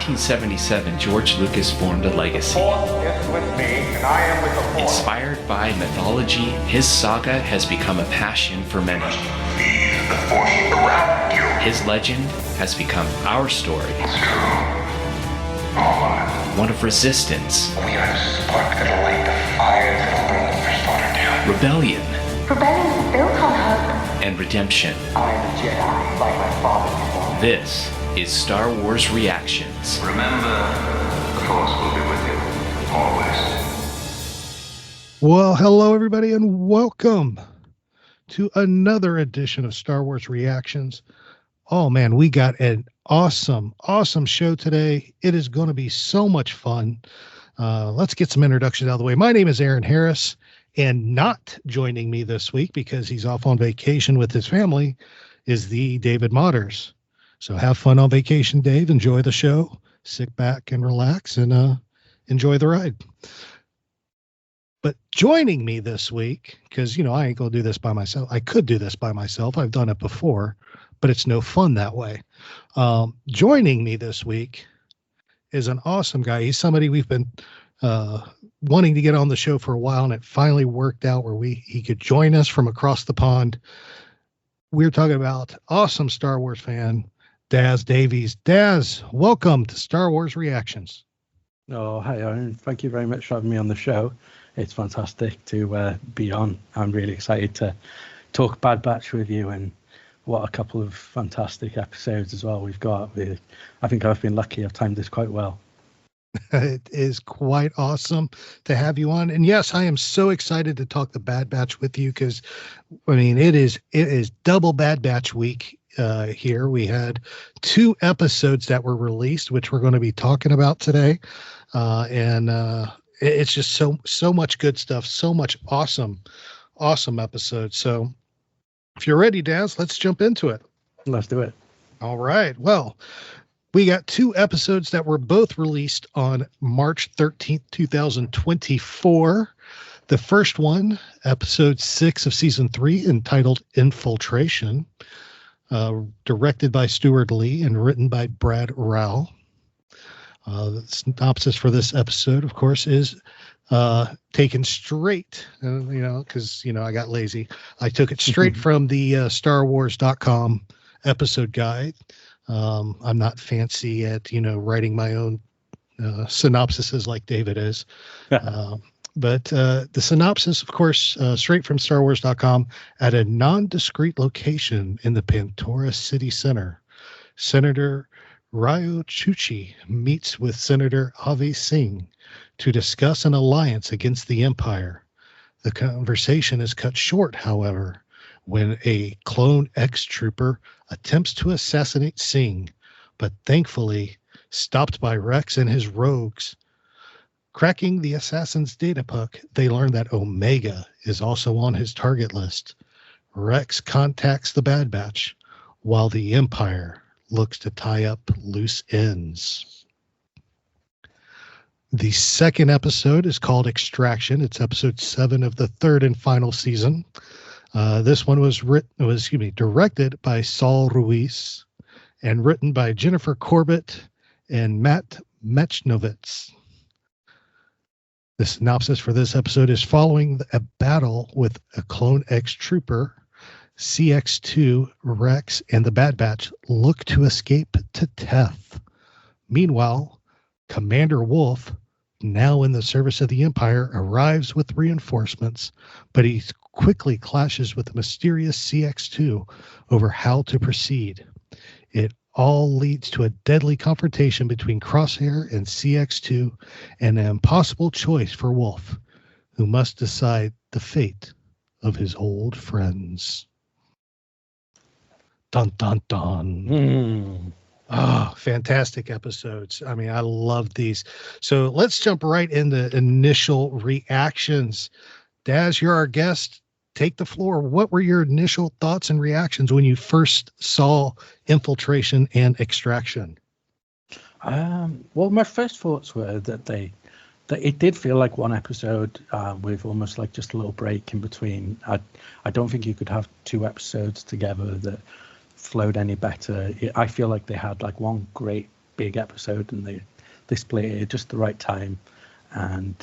1977, George Lucas formed a legacy. Force is with me, and I am with the Force. Inspired by mythology, his saga has become a passion for many. Feel the Force around you. His legend has become our story. It's true. All mine. One of resistance, We are the spark that'll light the fire that'll burn the First Order down. rebellion, Rebellion is built on hope. and redemption. I am a Jedi, like my father before me. This is Star Wars Reactions. Remember, the Force will be with you. Always. Well, hello, everybody, and welcome to another edition of Star Wars Reactions. Oh, man, we got an awesome show today. It is going to be so much fun. Let's get some introductions out of the way. My name is Aaron Harris, and not joining me this week because he's off on vacation with his family is the David Motters. So have fun on vacation, Dave. Enjoy the show. Sit back and relax and enjoy the ride. But joining me this week, because, I ain't going to do this by myself. I could do this by myself. I've done it before, but it's no fun that way. Joining me this week is an awesome guy. He's somebody we've been wanting to get on the show for a while, and it finally worked out where he could join us from across the pond. We're talking about awesome Star Wars fan, Daz Davies. Daz, welcome to Star Wars Reactions. Oh, hi, Aaron. Thank you very much for having me on the show. It's fantastic to be on. I'm really excited to talk Bad Batch with you, and what a couple of fantastic episodes as well we've got. I think I've been lucky. I've timed this quite well. It is quite awesome to have you on. And yes, I am so excited to talk the Bad Batch with you because, it is double Bad Batch week. Here we had 2 episodes that were released, which we're going to be talking about today. It's just so much good stuff, so much awesome episodes. So if you're ready, Daz, let's jump into it. Let's do it. All right. Well, we got 2 episodes that were both released on March 13th, 2024. The first one, episode 6 of season 3, entitled Infiltration, directed by Stuart Lee and written by Brad Rao. The synopsis for this episode, of course, is taken straight, because, I got lazy. I took it straight from the StarWars.com episode guide. I'm not fancy at, writing my own synopsises like David is. But the synopsis, of course, straight from StarWars.com, at a nondiscreet location in the Pantora City Center, Senator Riyo Chuchi meets with Senator Singh to discuss an alliance against the Empire. The conversation is cut short, however, when a clone ex-trooper attempts to assassinate Singh, but thankfully stopped by Rex and his rogues. Cracking the assassin's data puck, they learn that Omega is also on his target list. Rex contacts the Bad Batch, while the Empire looks to tie up loose ends. The second episode is called Extraction. It's episode 7 of the 3rd and final season. This one was directed by Saul Ruiz and written by Jennifer Corbett and Matt Mechnovitz. The synopsis for this episode is following a battle with a clone ex-trooper, CX-2, Rex, and the Bad Batch look to escape to Teth. Meanwhile, Commander Wolfe, now in the service of the Empire, arrives with reinforcements, but he quickly clashes with the mysterious CX-2 over how to proceed. It all leads to a deadly confrontation between Crosshair and CX-2, and an impossible choice for Wolfe, who must decide the fate of his old friends. Dun, dun, dun. Oh, fantastic episodes. I love these. So let's jump right into initial reactions. Daz, you're our guest. Take the floor. What were your initial thoughts and reactions when you first saw Infiltration and Extraction? Well, my first thoughts were that it did feel like one episode with almost like just a little break in between. I don't think you could have 2 episodes together that flowed any better. I feel like they had like one great big episode, and they split it at just the right time, and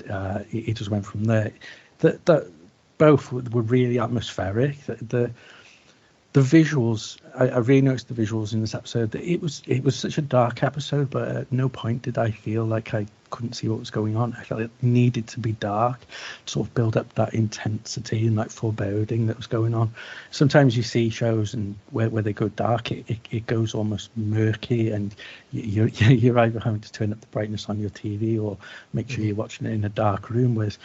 it just went from there. That both were really atmospheric. The visuals, I really noticed the visuals in this episode. That it was such a dark episode, but at no point did I feel like I couldn't see what was going on. I felt it needed to be dark to sort of build up that intensity and that foreboding that was going on. Sometimes you see shows and where they go dark, it goes almost murky, and you're either having to turn up the brightness on your TV or make sure you're watching it in a dark room. Whereas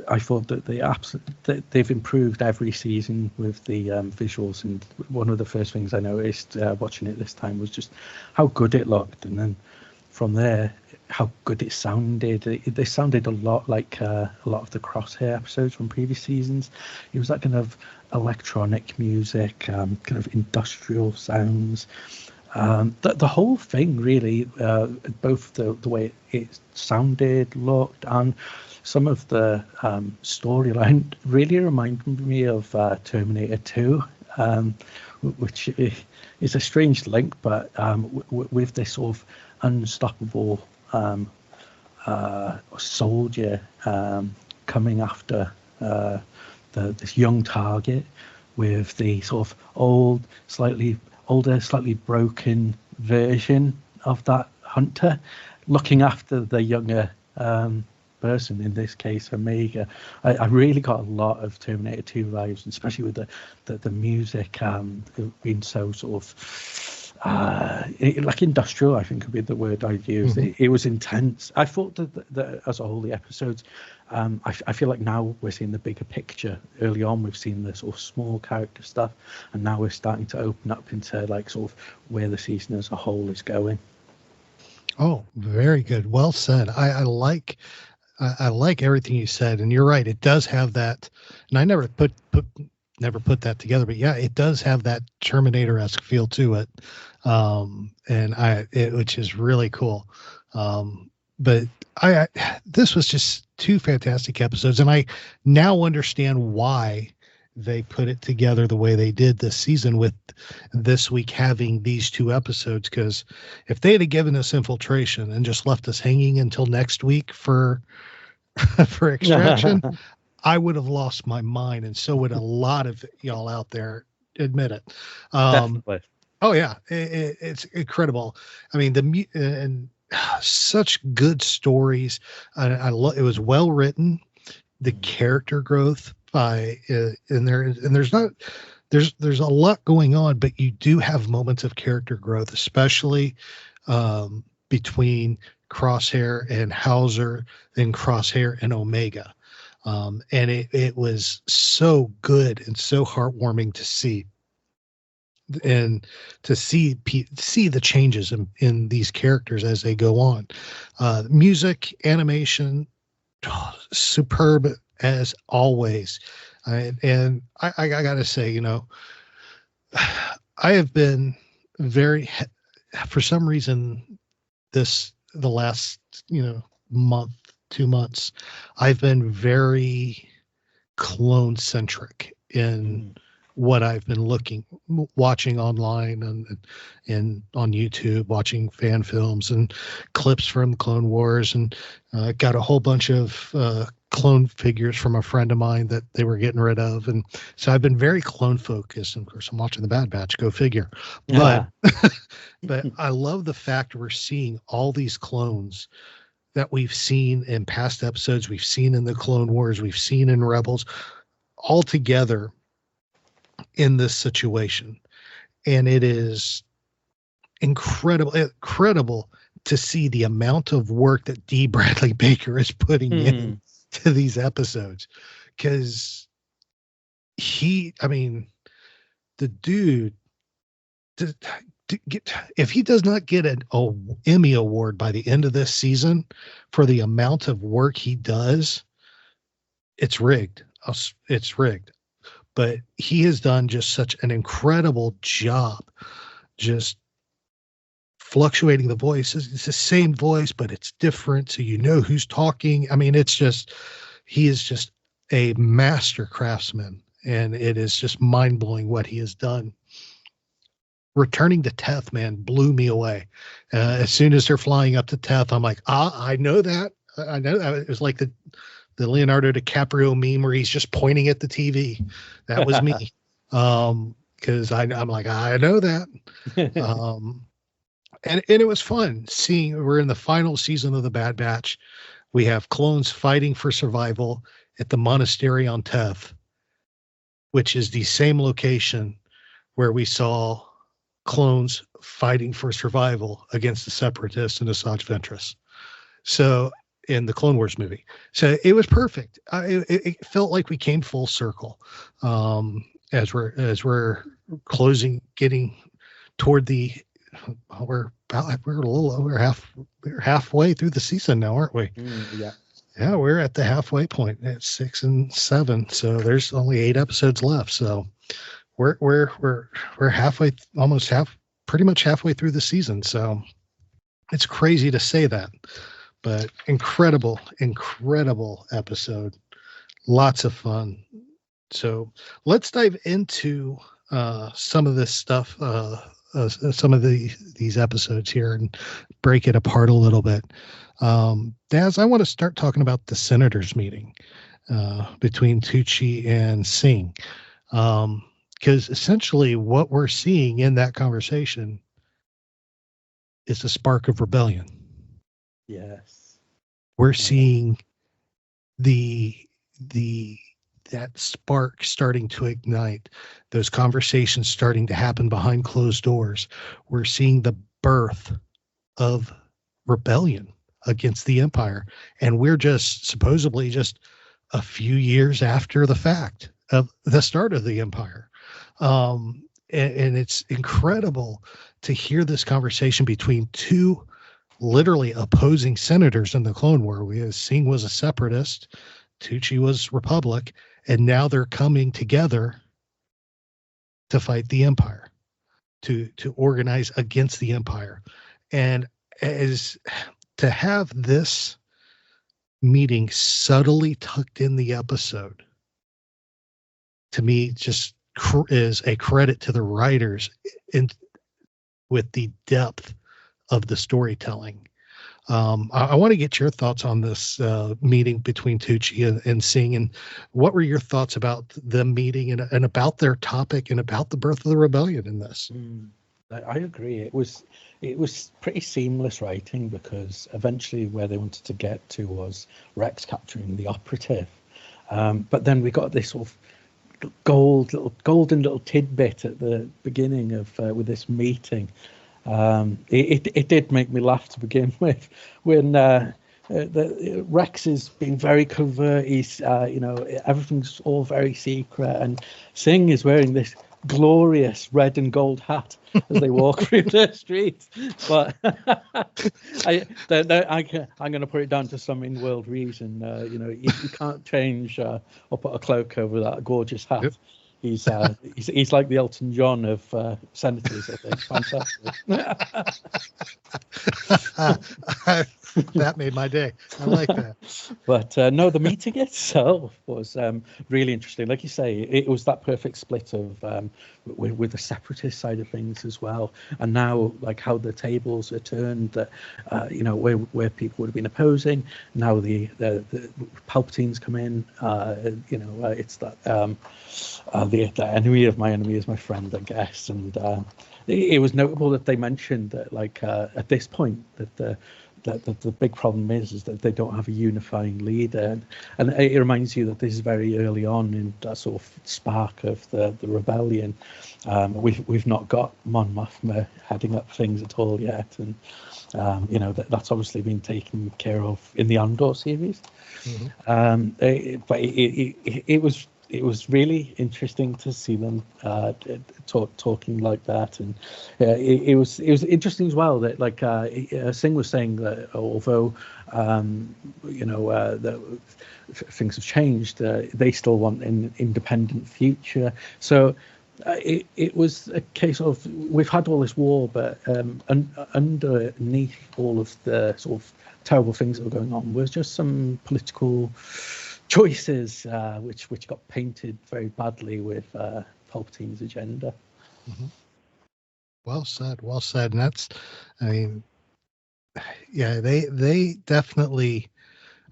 I thought that they've improved every season with the visuals, and one of the first things I noticed watching it this time was just how good it looked, and then from there how good it sounded. They sounded a lot like a lot of the Crosshair episodes from previous seasons. It was that kind of electronic music, kind of industrial sounds. The whole thing really, both the way it sounded, looked, and some of the storyline really reminded me of Terminator 2, which is a strange link, but with this sort of unstoppable soldier coming after this young target with the sort of slightly older, slightly broken version of that hunter looking after the younger person, in this case Omega. I really got a lot of Terminator 2 vibes, especially with the music being so sort of like industrial, I think would be the word I'd use. It was intense. I thought that as a whole, the episodes, I feel like now we're seeing the bigger picture. Early on we've seen the sort of small character stuff, and now we're starting to open up into like sort of where the season as a whole is going. Oh, very good. Well said. I like everything you said, and you're right. It does have that, and I never put that together, but yeah, it does have that Terminator-esque feel to it, which is really cool. But this was just two fantastic episodes, and I now understand why they put it together the way they did this season, with this week having these two episodes. Because if they had given us Infiltration and just left us hanging until next week for Extraction, I would have lost my mind, and so would a lot of y'all out there. Admit it. Definitely. Oh yeah, it's incredible. I mean, and such good stories. It was well written. The character growth in there, and there's a lot going on, but you do have moments of character growth, especially between Crosshair and Howzer, then Crosshair and Omega. And it was so good and so heartwarming to see, and to see the changes in these characters as they go on. Music, animation, superb as always. And I gotta say, I have been for some reason, the last, month, 2 months, I've been very clone centric in what I've been watching online and on YouTube, watching fan films and clips from Clone Wars, and got a whole bunch of clone figures from a friend of mine that they were getting rid of, and so I've been very clone focused. And of course, I'm watching the Bad Batch. Go figure. Yeah. But I love the fact we're seeing all these clones that we've seen in past episodes, we've seen in the Clone Wars, we've seen in Rebels, all together in this situation. And it is incredible to see the amount of work that D. Bradley Baker is putting in to these episodes, because the dude, if he does not get an Emmy award by the end of this season for the amount of work he does, it's rigged. It's rigged. But he has done just such an incredible job, just fluctuating the voice. It's the same voice, but it's different, so you know who's talking. I mean, he is just a master craftsman, and it is just mind-blowing what he has done returning to Teth, man, blew me away. As soon as they're flying up to Teth, I'm like, I know that. I know that. It was like the Leonardo DiCaprio meme where he's just pointing at the TV. That was me. Because I'm like, I know that. And it was fun seeing we're in the final season of the Bad Batch. We have clones fighting for survival at the monastery on Teth, which is the same location where we saw clones fighting for survival against the Separatists and Asajj Ventress. So in the Clone Wars movie. So it was perfect. It felt like we came full circle as we're closing, getting toward the. We're halfway through the season now, aren't we? Yeah. Yeah, we're at the halfway point at 6 and 7. So there's only 8 episodes left. So we're halfway, pretty much halfway through the season. So it's crazy to say that, but incredible episode. Lots of fun. So let's dive into some of this stuff, some of these episodes here, and break it apart a little bit. Daz, I want to start talking about the senators meeting between Chuchi and Singh, because essentially what we're seeing in that conversation is the spark of rebellion. Yes, we're seeing that spark starting to ignite, those conversations starting to happen behind closed doors. We're seeing the birth of rebellion against the Empire. And we're just supposedly just a few years after the fact of the start of the Empire. And it's incredible to hear this conversation between two literally opposing senators in the Clone War. Singh was a separatist, Chuchi was Republic, and now they're coming together to fight the Empire, to organize against the Empire. And as to have this meeting subtly tucked in the episode, to me, just is a credit to the writers with the depth of the storytelling. I want to get your thoughts on this meeting between Chuchi and Singh, and what were your thoughts about the meeting and about their topic and about the birth of the rebellion in this? I agree. It was pretty seamless writing, because eventually where they wanted to get to was Rex capturing the operative, but then we got this sort of golden little tidbit at the beginning of with this meeting. It did make me laugh to begin with, when Rex is being very covert. He's everything's all very secret, and Singh is wearing this glorious red and gold hat as they walk through the streets. But I'm going to put it down to some in-world reason. You can't change or put a cloak over that gorgeous hat. Yep. He's like the Elton John of senators, I think. Fantastic. That made my day. I like that. But no, the meeting itself was really interesting. Like you say, it was that perfect split of with the separatist side of things as well, and now like how the tables are turned. That where people would have been opposing, now the Palpatines come in. It's that the enemy of my enemy is my friend, I guess. And it was notable that they mentioned that, like, at this point, that the big problem is that they don't have a unifying leader, and it reminds you that this is very early on in that sort of spark of the rebellion. We've not got Mon Mothma heading up things at all yet, and that's obviously been taken care of in the Andor series. Mm-hmm. But it was really interesting to see them talking like that, and it was interesting as well that, like, Singh was saying that although that things have changed, they still want an independent future. So it was a case of, we've had all this war, but underneath all of the sort of terrible things that were going on was just some political choices which got painted very badly with Palpatine's agenda. Mm-hmm. Well said. Well said. And that's, I mean, yeah, they definitely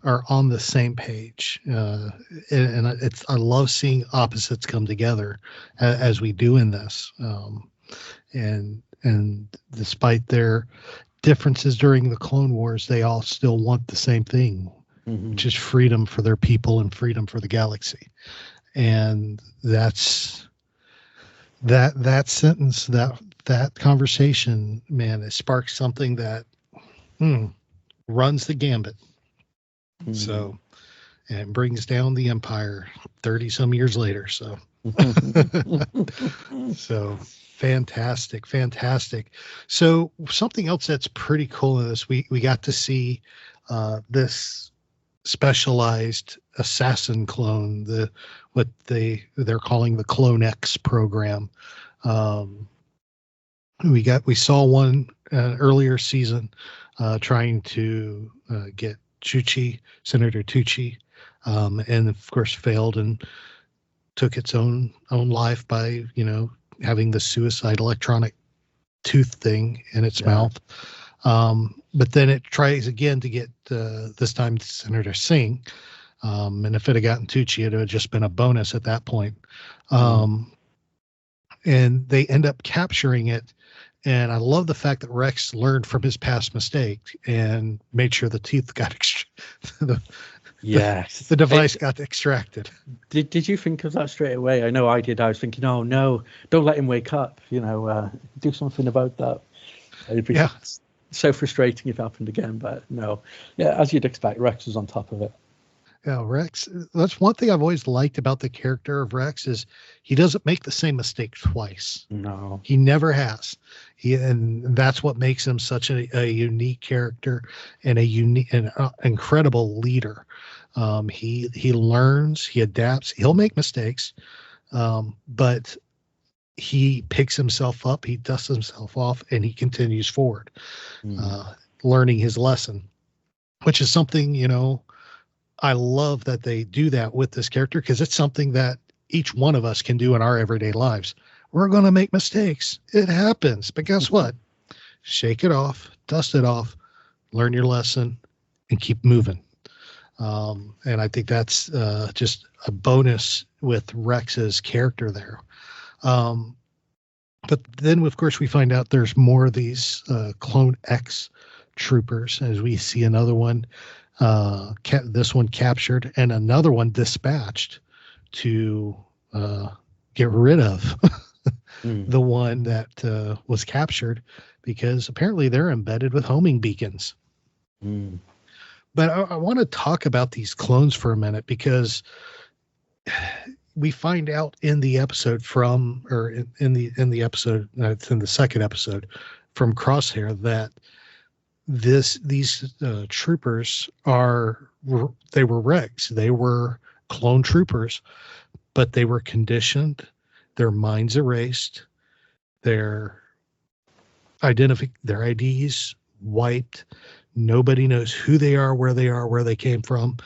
are on the same page. And I love seeing opposites come together as we do in this. And despite their differences during the Clone Wars, they all still want the same thing, which is freedom for their people and freedom for the galaxy. And that's that sentence, that conversation, man, it sparks something that runs the gambit. So, and brings down the Empire 30 some years later. So, so fantastic. So something else that's pretty cool in this, we got to see this specialized assassin clone, what they're calling the Clone X program. We saw one earlier season trying to get Chuchi, Senator Tucci, and of course failed and took its own life by having the suicide electronic tooth thing in its mouth. But then it tries again to get this time Senator Singh, and if it had gotten Tucci, it would have just been a bonus at that point. And they end up capturing it. And I love the fact that Rex learned from his past mistake and made sure the teeth got the device got extracted. Did you think of that straight away? I know I did. I was thinking, oh no, don't let him wake up. Do something about that. It'd be so frustrating if it happened again. But no, as you'd expect, Rex was on top of it. Yeah, Rex. That's one thing I've always liked about the character of Rex is he doesn't make the same mistake twice. No, he never has. And that's what makes him such a unique character and a unique and incredible leader. He learns, he adapts, he'll make mistakes, but he picks himself up, he dusts himself off, and he continues forward, learning his lesson, which is something, I love that they do that with this character because it's something that each one of us can do in our everyday lives. We're going to make mistakes. It happens. But guess what? Shake it off, dust it off, learn your lesson, and keep moving. And I think that's just a bonus with Rex's character there. But then, of course, we find out there's more of these Clone X troopers as we see another one. This one captured and another one dispatched to get rid of the one that was captured because apparently they're embedded with homing beacons. But I want to talk about these clones for a minute because we find out in the episode in the episode, it's in the second episode from Crosshair that these troopers were Rex. They were clone troopers, but they were conditioned, their minds erased, their IDs wiped. Nobody knows who they are, where they came from,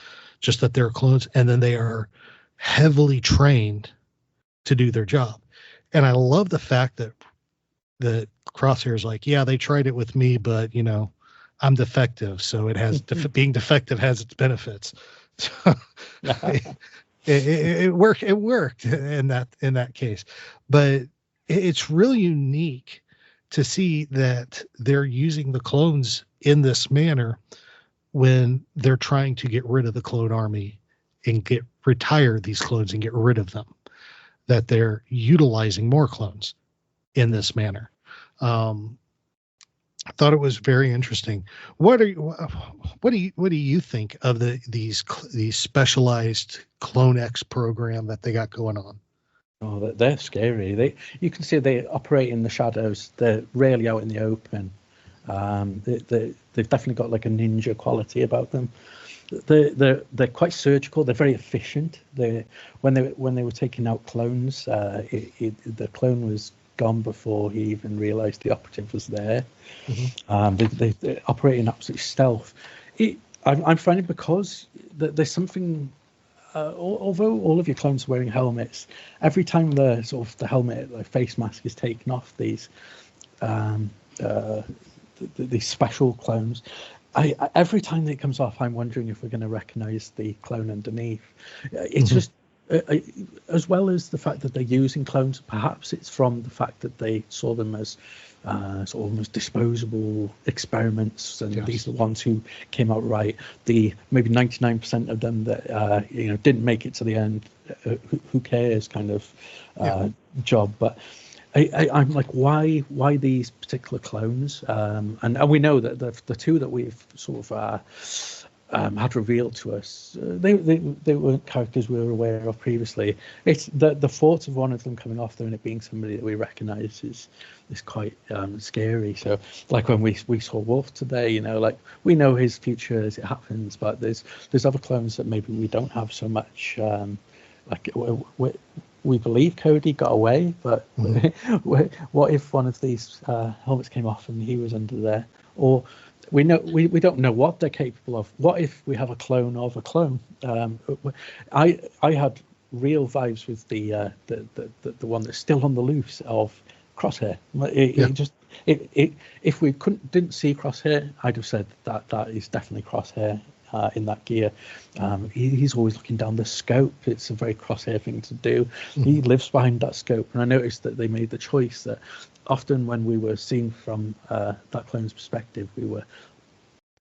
just that they're clones. And then they are heavily trained to do their job. And I love the fact that Crosshair is like, yeah, they tried it with me, but I'm defective, so it has being defective has its benefits. So it worked. It worked in that case, but it's really unique to see that they're using the clones in this manner when they're trying to get rid of the clone army and retire these clones and get rid of them. That they're utilizing more clones in this manner. I thought it was very interesting. What do you think of these these Clone X program that they got going on? Oh, they're scary. You can see they operate in the shadows. They're rarely out in the open. They've definitely got like a ninja quality about them. They're quite surgical. They're very efficient. When they were taking out clones, the clone was gone before he even realized the operative was there. They operate in absolute stealth. I'm finding because there's something, although all of your clones are wearing helmets, every time the helmet, the face mask is taken off, the special clones. Every time that it comes off, I'm wondering if we're going to recognize the clone underneath. It's just, as well as the fact that they're using clones, perhaps it's from the fact that they saw them as sort of almost disposable experiments, and these are the ones who came out right. The maybe 99% of them that didn't make it to the end, who cares kind of job. But I'm like, why these particular clones? And we know that the two that we've sort of had revealed to us, they weren't characters we were aware of previously. It's the thought of one of them coming off there and it being somebody that we recognise is quite scary. So like when we saw Wolfe today, like we know his future as it happens, but there's other clones that maybe we don't have so much. Like we believe Cody got away, but what if one of these helmets came off and he was under there? Or we don't know what they're capable of. What if we have a clone of a clone? I had real vibes with the one that's still on the loose of Crosshair. If we didn't see Crosshair, I'd have said that is definitely Crosshair. In that gear, he's always looking down the scope. It's a very Crosshair thing to do. He lives behind that scope, and I noticed that they made the choice that often when we were seeing from that clone's perspective, we were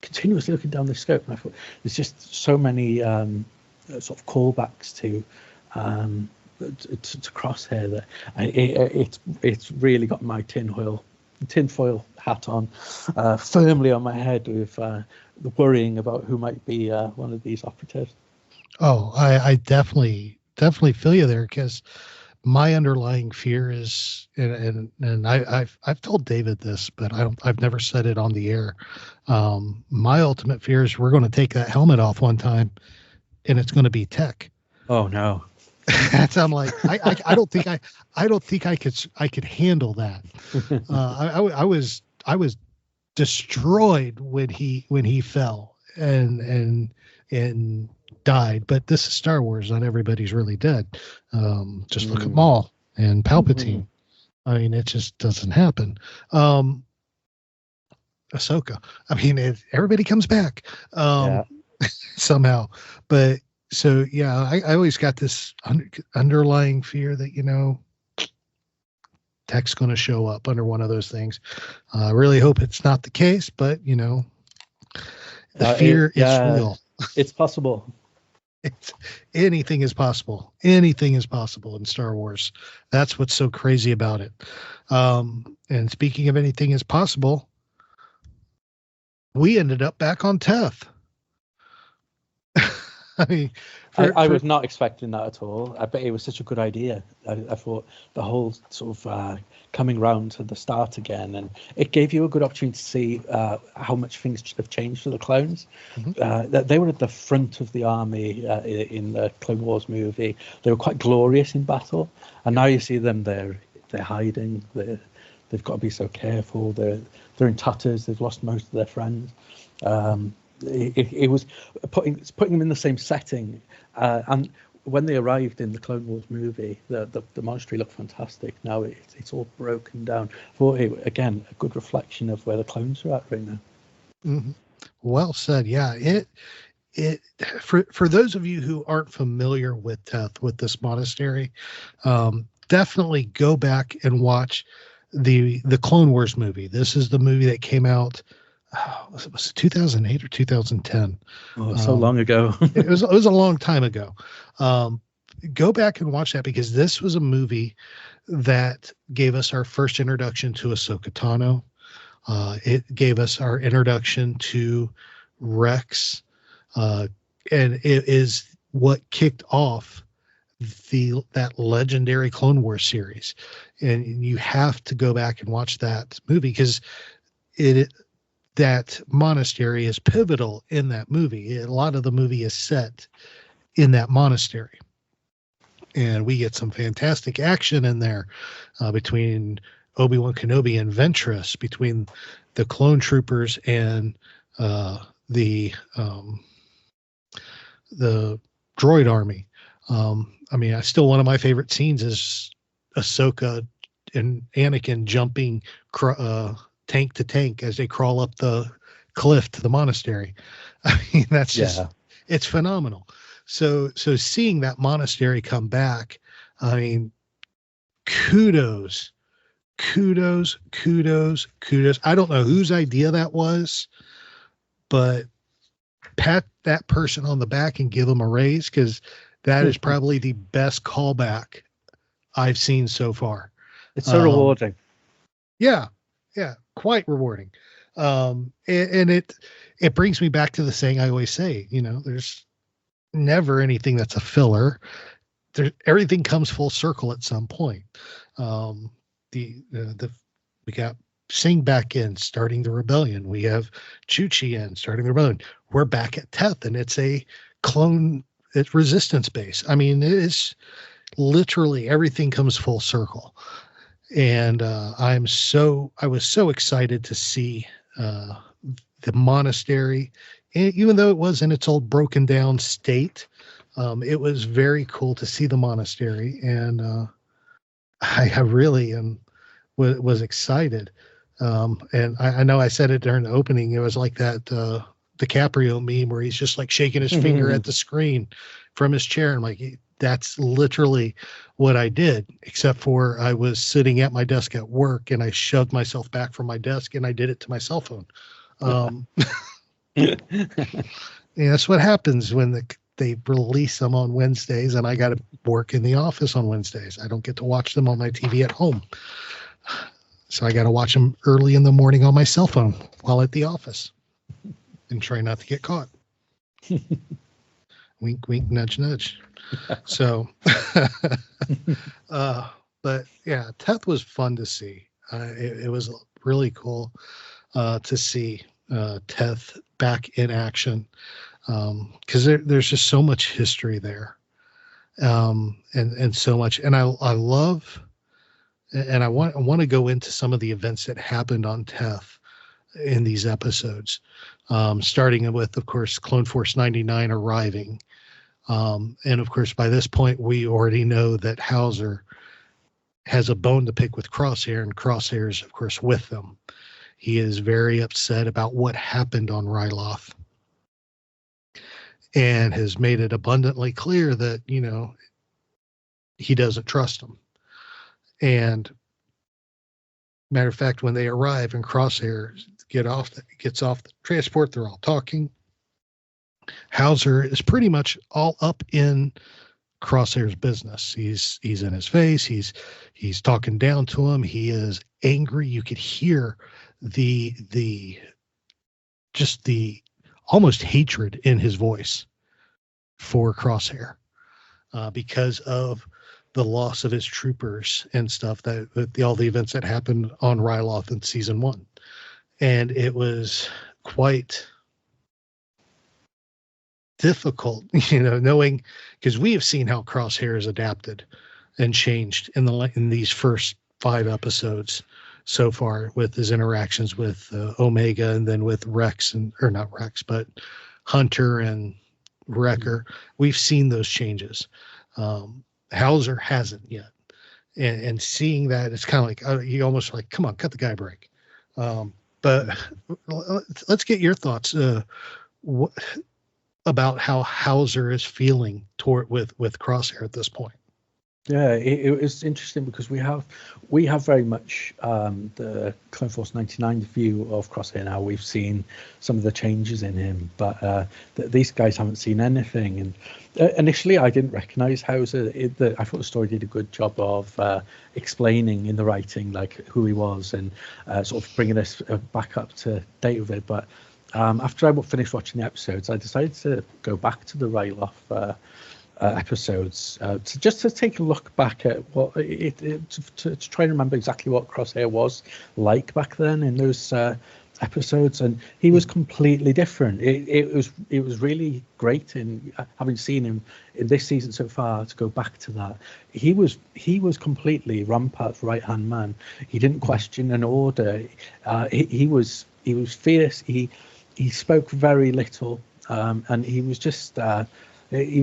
continuously looking down the scope, and I thought there's just so many sort of callbacks to Crosshair that it's really got my tinfoil hat on firmly on my head with the worrying about who might be one of these operatives. Oh, I definitely feel you there, because my underlying fear is, and I've told David this, but I've never said it on the air. My ultimate fear is we're going to take that helmet off one time, and it's going to be Tech. Oh no. I'm like, I don't think I could handle that. I was destroyed when he fell and died. But this is Star Wars. Not everybody's really dead. Just look at Maul and Palpatine. I mean, it just doesn't happen. Ahsoka. I mean, everybody comes back somehow. But so yeah, I always got this underlying fear that Tech's going to show up under one of those things. I really hope it's not the case, but the fear is real. It's possible. Anything is possible. Anything is possible in Star Wars. That's what's so crazy about it. And speaking of anything is possible, we ended up back on Teth. I mean, I was not expecting that at all. I bet it was such a good idea. I thought the whole sort of coming round to the start again, and it gave you a good opportunity to see how much things have changed for the clones. They were at the front of the army in the Clone Wars movie. They were quite glorious in battle, and now you see them. They're hiding. They've got to be so careful. They're in tatters. They've lost most of their friends. It was putting them in the same setting, and when they arrived in the Clone Wars movie, the monastery looked fantastic. Now it's all broken down. For again, a good reflection of where the clones are at right now. Well said. Yeah, it for those of you who aren't familiar with Teth, with this monastery, definitely go back and watch the Clone Wars movie. This is the movie that came out. Was it 2008 or 2010? Oh, so long ago. it was a long time ago. Go back and watch that, because this was a movie that gave us our first introduction to Ahsoka Tano. It gave us our introduction to Rex, and it is what kicked off that legendary Clone Wars series. And you have to go back and watch that movie, because that monastery is pivotal in that movie. A lot of the movie is set in that monastery, and we get some fantastic action in there between Obi-Wan Kenobi and Ventress, between the clone troopers and the droid army. I mean, one of my favorite scenes is Ahsoka Anakin jumping tank to tank as they crawl up the cliff to the monastery. I mean, that's just, it's phenomenal. So seeing that monastery come back, I mean, kudos. I don't know whose idea that was, but pat that person on the back and give them a raise, because that is probably the best callback I've seen so far. It's so rewarding. Yeah, quite rewarding. And it brings me back to the saying I always say, there's never anything that's a filler. Everything comes full circle at some point. We got Singh back in, starting the rebellion. We have Chuchi in, starting the rebellion. We're back at Teth, and it's a clone. It's resistance base. I mean, it is literally everything comes full circle. And I was so excited to see the monastery, even though it was in its old broken down state. It was very cool to see the monastery, and I really was excited. And I know I said it during the opening. It was like that DiCaprio meme where he's just like shaking his finger at the screen from his chair. I'm like, that's literally what I did, except for I was sitting at my desk at work and I shoved myself back from my desk and I did it to my cell phone. That's what happens when they release them on Wednesdays, and I got to work in the office on Wednesdays. I don't get to watch them on my TV at home. So I got to watch them early in the morning on my cell phone while at the office and try not to get caught. Wink, wink, nudge, nudge. So, but yeah, Teth was fun to see. It was really cool to see Teth back in action, because there's just so much history there, and so much. And I love, and I want to go into some of the events that happened on Teth in these episodes, starting with, of course, Clone Force 99 arriving. And of course, by this point, we already know that Howzer has a bone to pick with Crosshair, and Crosshair is, of course, with them. He is very upset about what happened on Ryloth, and has made it abundantly clear that, he doesn't trust them. And matter of fact, when they arrive and Crosshair gets off the transport, they're all talking. Howzer is pretty much all up in Crosshair's business. He's in his face. He's talking down to him. He is angry. You could hear the almost hatred in his voice for Crosshair, because of the loss of his troopers and stuff, all the events that happened on Ryloth in season 1. And it was quite difficult, knowing, because we have seen how Crosshair is adapted and changed in these first 5 episodes so far, with his interactions with Omega, and then with Rex, or not Rex, but Hunter and Wrecker. We've seen those changes. Howzer hasn't yet, and seeing that, it's kind of like you almost like, come on, cut the guy a break. But let's get your thoughts about how Howzer is feeling with Crosshair at this point. Yeah, it was interesting because we have very much the Clone Force 99 view of Crosshair now. We've seen some of the changes in him, but these guys haven't seen anything. And initially, I didn't recognize Howzer. I thought the story did a good job of explaining in the writing like who he was, and sort of bringing us back up to date with it. But after I finished watching the episodes, I decided to go back to the Ryloth episodes to take a look back at what to try and remember exactly what Crosshair was like back then in those episodes, and he was completely different. It was really great in having seen him in this season so far to go back to that. He was completely Rampart's right hand man. He didn't question an order. He was fierce. He spoke very little, and he was just. He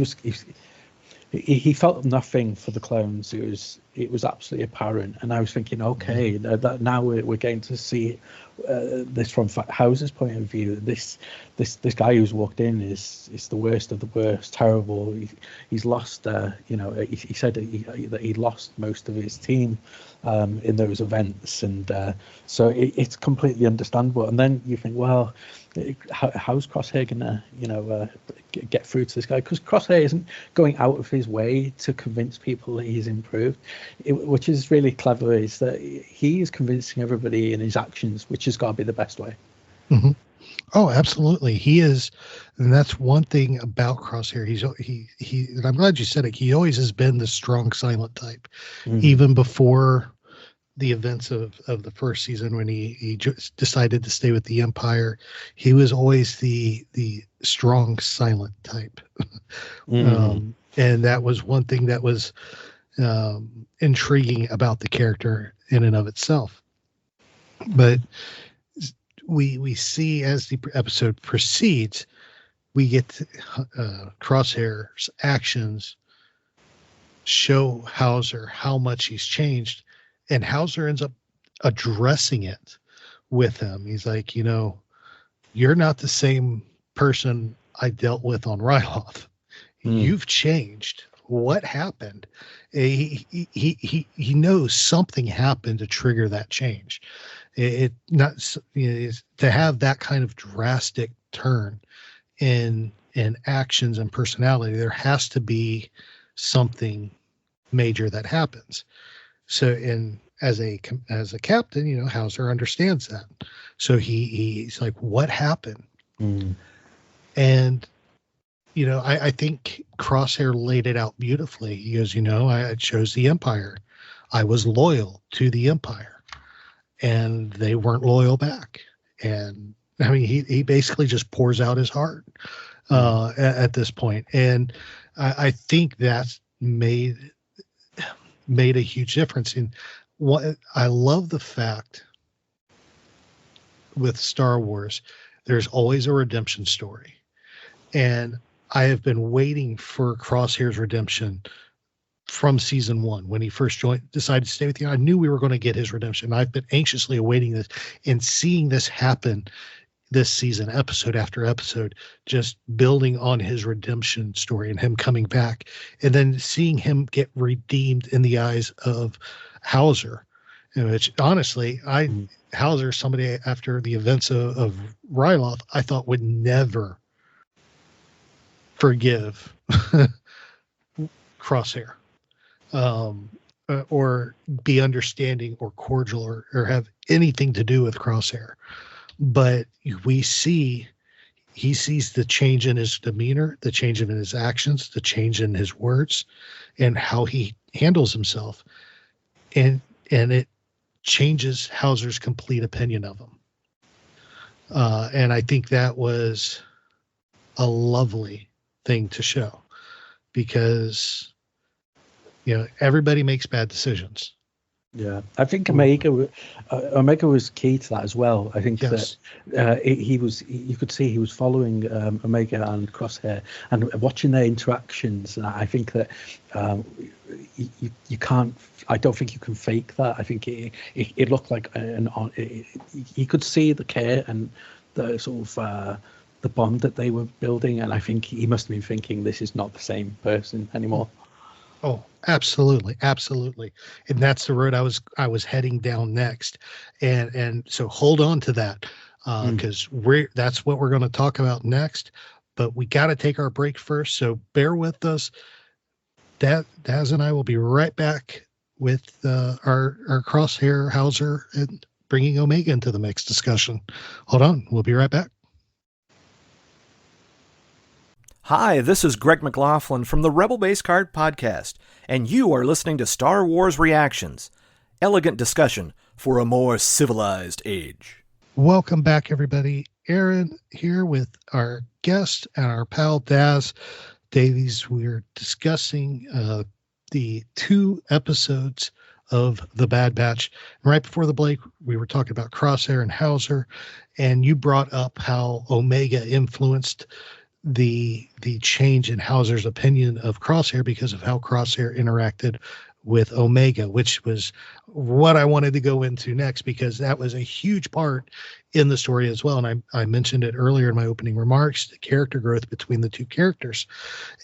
he felt nothing for the clones. It was absolutely apparent, and I was thinking, okay, that now we're going to see this from Howzer's point of view. This guy who's walked in is the worst of the worst, terrible. He's lost. He said that he lost most of his team in those events, and so it's completely understandable. And then you think, well, how's Crosshair gonna get through to this guy? Because Crosshair isn't going out of his way to convince people that he's improved, which is really clever. Is that he is convincing everybody in his actions, which has got to be the best way. Mm-hmm. Oh, absolutely. He is, and that's one thing about Crosshair. He and I'm glad you said it. He always has been the strong silent type, even before the events of the first season when he just decided to stay with the Empire. He was always the strong silent type. And that was one thing that was intriguing about the character in and of itself. But we see as the episode proceeds, we get Crosshair's actions show Howzer how much he's changed, and Howzer ends up addressing it with him. He's like, you're not the same person I dealt with on Ryloth. You've changed. What happened? He knows something happened to trigger that change. To have that kind of drastic turn in actions and personality, there has to be something major that happens. So, as a captain, Howzer understands that. So he's like, "What happened?" And I think Crosshair laid it out beautifully. He goes, I chose the Empire. I was loyal to the Empire, and they weren't loyal back. And I mean, he basically just pours out his heart at this point. And I think that's made a huge difference. In what I love the fact with Star Wars, there's always a redemption story. And I have been waiting for Crosshair's redemption from season 1 when he first decided to stay with you. I knew we were going to get his redemption. I've been anxiously awaiting this and seeing this happen this season, episode after episode, just building on his redemption story and him coming back, and then seeing him get redeemed in the eyes of Howzer. Which honestly, Howzer, somebody after the events of Ryloth, I thought would never forgive Crosshair, or be understanding or cordial or have anything to do with Crosshair. But he sees the change in his demeanor, the change in his actions, the change in his words, and how he handles himself. And it changes Howzer's complete opinion of him. And I think that was a lovely thing to show, because everybody makes bad decisions. Yeah, I think Omega was key to that as well. I think that you could see he was following Omega and Crosshair and watching their interactions. And I think that you can't. I don't think you can fake that. I think it looked like you could see the care and the sort of the bond that they were building. And I think he must have been thinking, this is not the same person anymore. Oh, absolutely. Absolutely. And that's the road I was heading down next. And so hold on to that, because that's what we're going to talk about next, but we got to take our break first. So bear with us. Daz and I will be right back with our Crosshair, Howzer, and bringing Omega into the mix discussion. Hold on. We'll be right back. Hi, this is Greg McLaughlin from the Rebel Base Card Podcast, and you are listening to Star Wars Reactions, elegant discussion for a more civilized age. Welcome back, everybody. Aaron here with our guest and our pal Daz Davies. We're discussing the 2 episodes of The Bad Batch. And right before the break, we were talking about Crosshair and Howzer, and you brought up how Omega influenced the change in Howzer's opinion of Crosshair because of how Crosshair interacted with Omega, which was what I wanted to go into next, because that was a huge part in the story as well. And I mentioned it earlier in my opening remarks, the character growth between the two characters.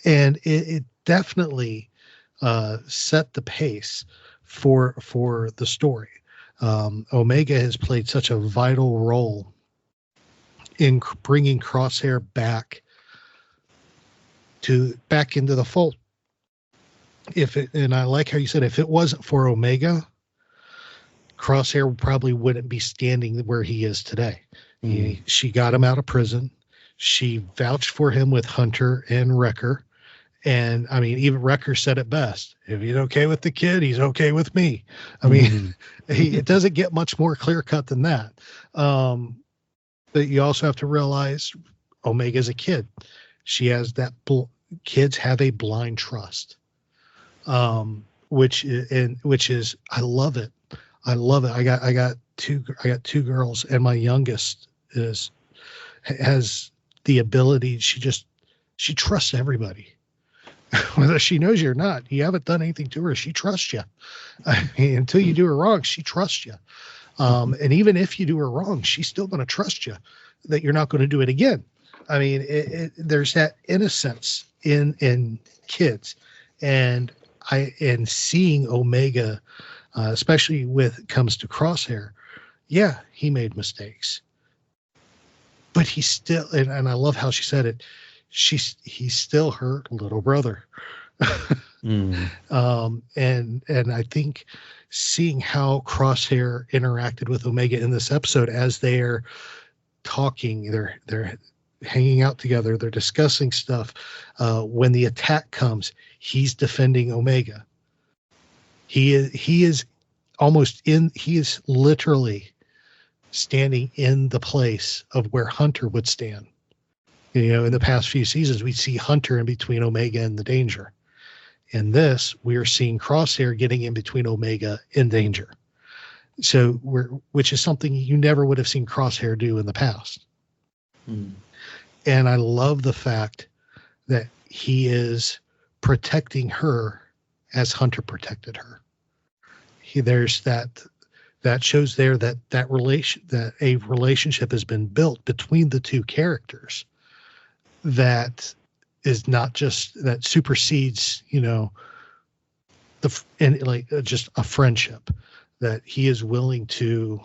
And it definitely set the pace for the story. Omega has played such a vital role in bringing Crosshair back into the fold. And I like how you said, if it wasn't for Omega, Crosshair probably wouldn't be standing where he is today. She got him out of prison. She vouched for him with Hunter and Wrecker. And I mean, even Wrecker said it best. If he's okay with the kid, he's okay with me. I mean, it doesn't get much more clear cut than that. But you also have to realize Omega's a kid. She has that, kids have a blind trust. Which is, I love it. I love it. I got two girls, and my youngest has the ability. She trusts everybody, whether she knows you or not. You haven't done anything to her, she trusts you. I mean, until you do her wrong, she trusts you. And even if you do her wrong, she's still going to trust you that you're not going to do it again. I mean, there's that innocence in kids, and seeing Omega, especially when it comes to Crosshair, yeah, he made mistakes, but he's still, and I love how she said it, he's still her little brother. And I think seeing how Crosshair interacted with Omega in this episode, as they're talking, they're hanging out together, they're discussing stuff. When the attack comes, he's defending Omega. He is literally standing in the place of where Hunter would stand. You know, in the past few seasons, we see Hunter in between Omega and the danger. In this, we are seeing Crosshair getting in between Omega and danger. So which is something you never would have seen Crosshair do in the past. And I love the fact that he is protecting her as Hunter protected her. There's that shows there that a relationship has been built between the two characters that is not just that supersedes, just a friendship, that he is willing to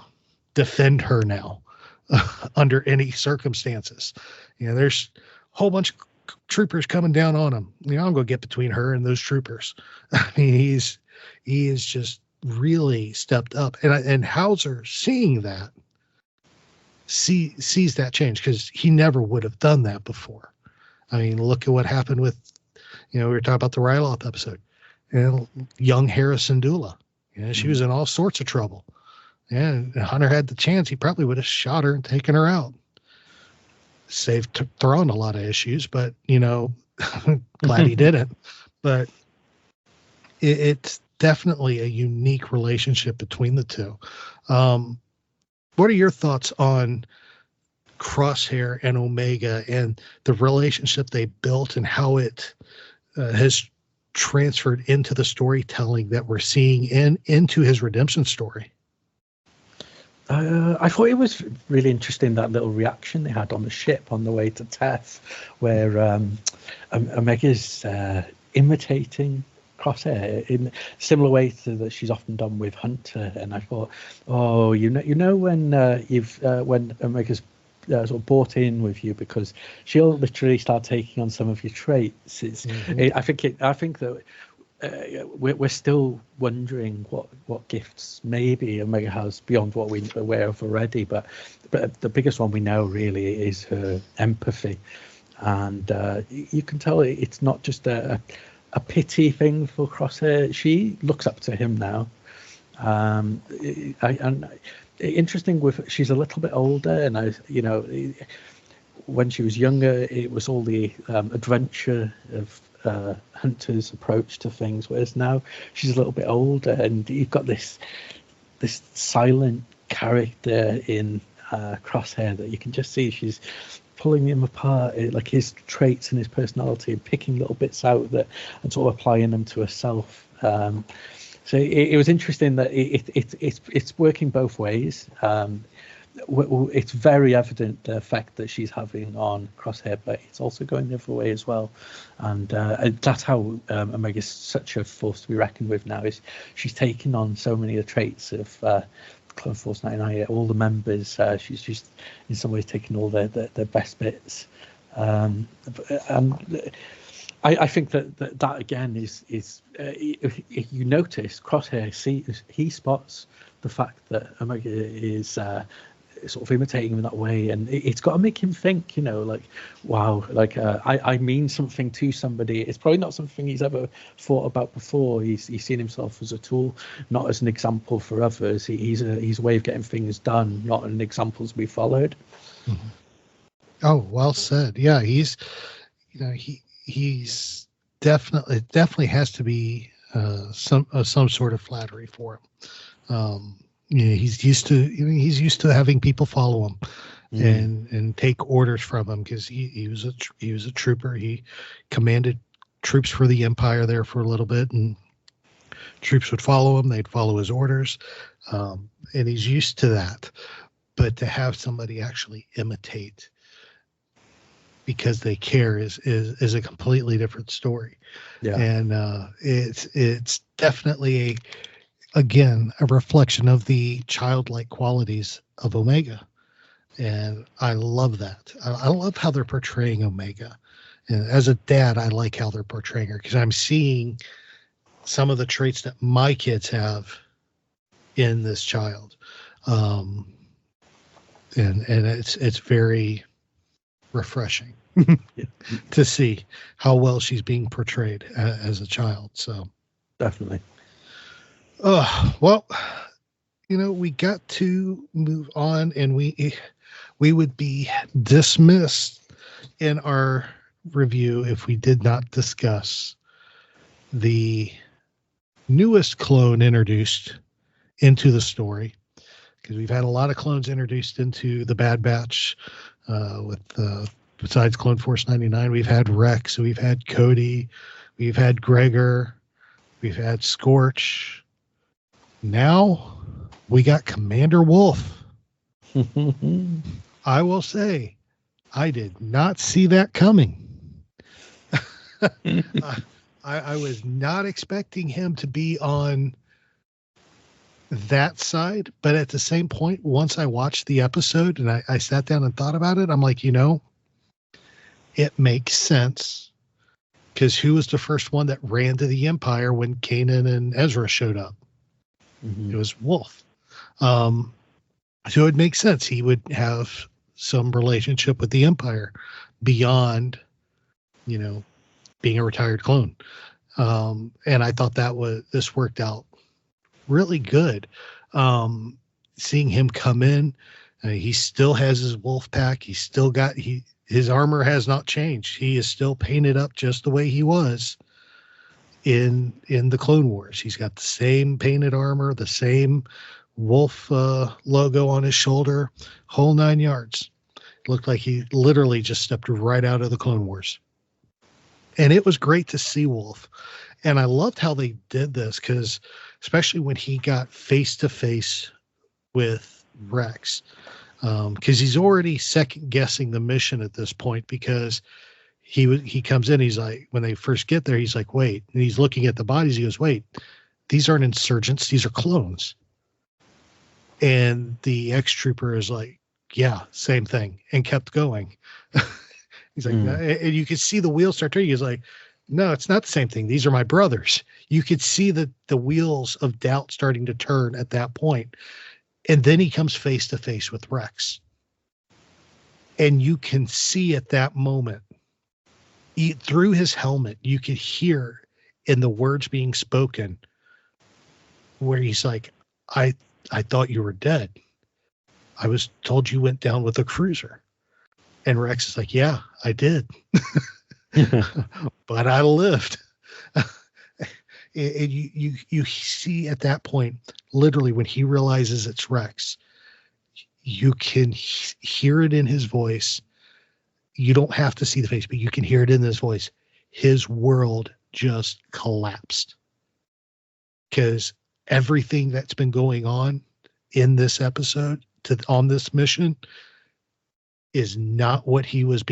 defend her now under any circumstances. There's a whole bunch of troopers coming down on him. I'm going to get between her and those troopers. I mean, he is just really stepped up. And Howzer, seeing that, sees that change, because he never would have done that before. I mean, look at what happened with, we were talking about the Ryloth episode, young Harrison Dula. She was in all sorts of trouble. And Hunter had the chance, he probably would have shot her and taken her out. Saved Thrawn a lot of issues, but glad he didn't. But it's definitely a unique relationship between the two. What are your thoughts on Crosshair and Omega and the relationship they built, and how it has transferred into the storytelling that we're seeing into his redemption story? I thought it was really interesting, that little reaction they had on the ship on the way to Teth, where Omega's imitating Crosshair in similar way to that she's often done with Hunter. And I thought, when when Omega's sort of bought in with you, because she'll literally start taking on some of your traits. I think that we're still wondering what gifts maybe Omega has beyond what we're aware of already, but the biggest one we know really is her empathy, and you can tell it's not just a pity thing for Crosshair. She looks up to him now, and interesting, she's a little bit older, and when she was younger, it was all the adventure of Hunter's approach to things, whereas now she's a little bit older, and you've got this silent character in Crosshair that you can just see she's pulling him apart, like his traits and his personality, and picking little bits out that and sort of applying them to herself. So it was interesting that it's working both ways. It's very evident the effect that she's having on Crosshair, but it's also going the other way as well. And that's how Omega's such a force to be reckoned with now. Is she's taking on so many of the traits of Clone Force 99, all the members. She's just in some ways taking all their best bits. And I think that again is if you notice, Crosshair he spots the fact that Omega is sort of imitating him in that way, and it's got to make him think, like, wow, like I mean something to somebody. It's probably not something he's ever thought about before. He's seen himself as a tool, not as an example for others. He's a way of getting things done, not an example to be followed. Mm-hmm. Oh, well said. Yeah, he's definitely has to be some sort of flattery for him. He's used to having people follow him and take orders from him, because he was a trooper. He commanded troops for the Empire there for a little bit, and troops would follow him. They'd follow his orders, and he's used to that. But to have somebody actually imitate because they care is a completely different story. Yeah. And it's definitely again a reflection of the childlike qualities of Omega. And I love that. I love how they're portraying Omega. And as a dad, I like how they're portraying her, because I'm seeing some of the traits that my kids have in this child. And it's very refreshing to see how well she's being portrayed as a child. So definitely. Well, we got to move on, and we would be dismissed in our review if we did not discuss the newest clone introduced into the story, because we've had a lot of clones introduced into the Bad Batch besides Clone Force 99. We've had Rex, we've had Cody, we've had Gregor, we've had Scorch. Now we got Commander Wolfe. I will say, I did not see that coming. I was not expecting him to be on that side, but at the same point, once I watched the episode and I sat down and thought about it, I'm like, it makes sense, because who was the first one that ran to the Empire when Kanan and Ezra showed up? Mm-hmm. It was Wolfe. So it makes sense he would have some relationship with the Empire beyond, being a retired clone. And I thought this worked out really good. Seeing him come in, he still has his wolf pack. He's still got his armor has not changed. He is still painted up just the way he was in the Clone Wars. He's got the same painted armor, the same wolf logo on his shoulder, whole 9 yards. It looked like he literally just stepped right out of the Clone Wars. And it was great to see Wolfe. And I loved how they did this, because especially when he got face to face with Rex, because he's already second guessing the mission at this point, because he comes in, he's like, when they first get there, he's like, wait, and he's looking at the bodies. He goes, wait, these aren't insurgents, these are clones. And the ex-trooper is like, yeah, same thing, and kept going. He's like, and you could see the wheels start turning. He's like, no, it's not the same thing. These are my brothers. You could see the wheels of doubt starting to turn at that point. And then he comes face to face with Rex. And you can see at that moment, through his helmet, you could hear in the words being spoken where he's like, I thought you were dead. I was told you went down with a cruiser. And Rex is like, yeah, I did. But I lived. And you see at that point, literally when he realizes it's Rex, you can hear it in his voice you don't have to see the face, but you can hear it in his voice. His world just collapsed because everything that's been going on in this episode on this mission is not what he was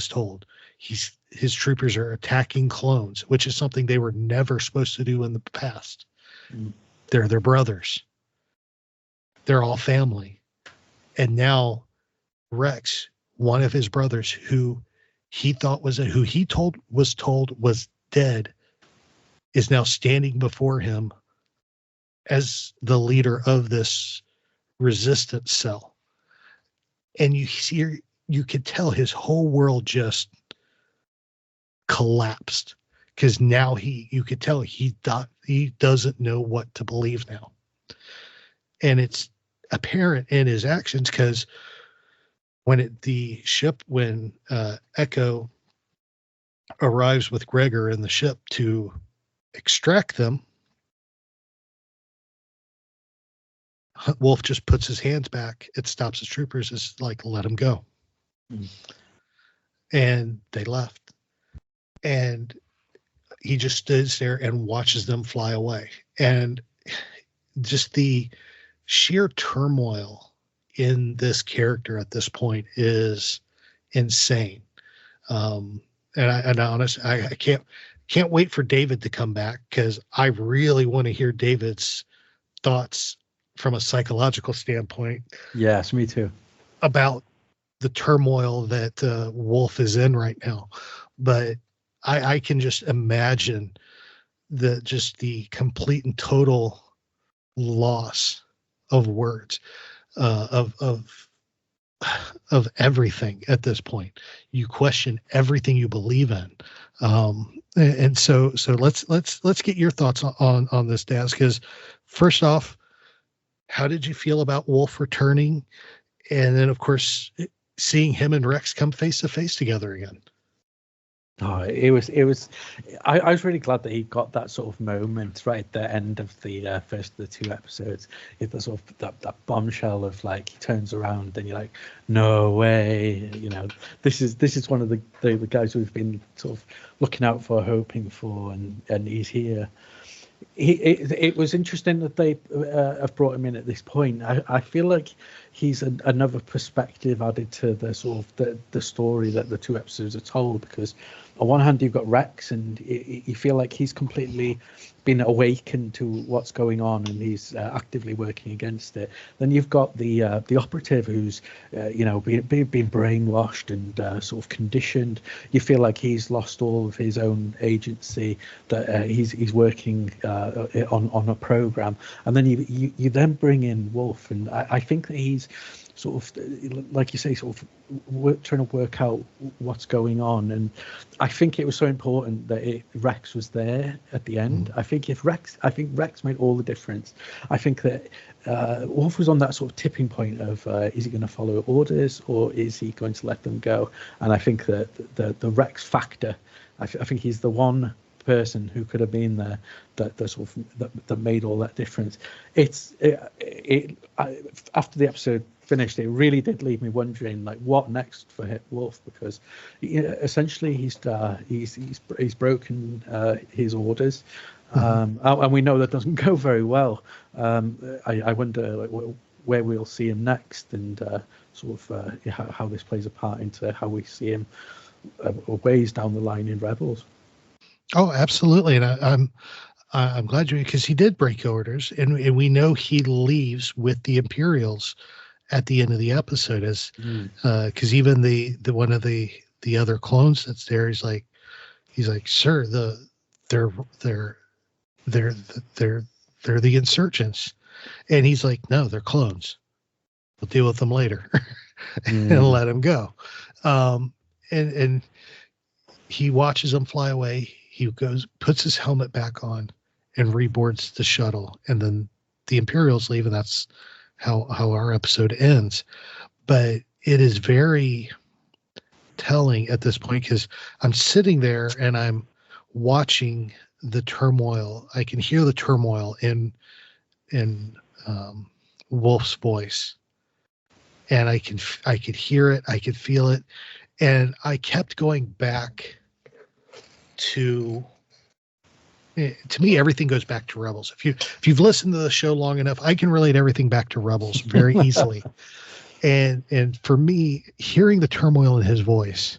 told. His troopers are attacking clones, which is something they were never supposed to do in the past. They're their brothers. They're all family. And now Rex, one of his brothers who he thought was told was dead, is now standing before him as the leader of this resistance cell. And you could tell his whole world just collapsed because now you could tell he doesn't know what to believe now. And it's apparent in his actions because when Echo arrives with Gregor in the ship to extract them, Wolfe just puts his hands back. It stops the troopers. It's like, let him go. And they left. And he just stands there and watches them fly away. And just the sheer turmoil in this character at this point is insane. And honestly, I can't wait for David to come back because I really want to hear David's thoughts from a psychological standpoint. Yes, me too. About the turmoil that Wolfe is in right now. But I can just imagine the complete and total loss of words, of everything at this point. You question everything you believe in. And so let's get your thoughts on this, Daz, because first off, how did you feel about Wolfe returning? And then, of course, seeing him and Rex come face to face together again. Oh, it was. I was really glad that he got that sort of moment right at the end of the first of the two episodes. It's the sort of that bombshell of like he turns around and you're like, no way, this is one of the guys we've been sort of looking out for, hoping for, and he's here. It was interesting that they have brought him in at this point. I feel like he's another perspective added to the sort of the story that the two episodes are told, because on one hand you've got Rex and you feel like he's completely been awakened to what's going on and he's actively working against it. Then you've got the operative who's been brainwashed and sort of conditioned. You feel like he's lost all of his own agency, that he's working on a program. And then you then bring in Wolfe, and I think that he's sort of, like you say, sort of trying to work out what's going on. And I think it was so important that Rex was there at the end. I think Rex made all the difference. I think that Wolfe was on that sort of tipping point of is he going to follow orders or is he going to let them go? And I think that the Rex factor, I think he's the one person who could have been there that made all that difference. After the episode finished, it really did leave me wondering, like, what next for Wolfe, because essentially he's broken his orders, and we know that doesn't go very well. I wonder where we'll see him next, and how this plays a part into how we see him ways down the line in Rebels. Oh, absolutely, and I'm glad because he did break orders, and we know he leaves with the Imperials at the end of the episode, as because even the one of the other clones that's there, he's like, sir, they're the insurgents, and he's like, no, they're clones. We'll deal with them later, and let him go. And he watches them fly away. He puts his helmet back on, and reboards the shuttle, and then the Imperials leave, and that's how our episode ends. But it is very telling at this point, because I'm sitting there and I'm watching the turmoil. I can hear the turmoil in Wolfe's voice, and I could hear it, I could feel it, And I kept going back to me, everything goes back to Rebels. If you've listened to the show long enough, I can relate everything back to Rebels very easily. And for me, hearing the turmoil in his voice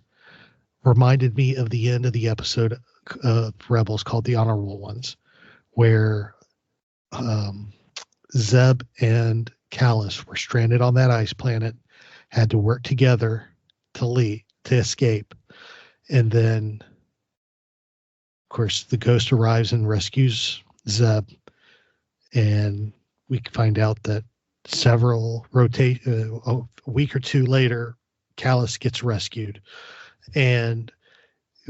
reminded me of the end of the episode of Rebels called The Honorable Ones, where Zeb and Callus were stranded on that ice planet, had to work together to escape. And then, of course, the Ghost arrives and rescues Zeb. And we find out that a week or two later, Callus gets rescued. And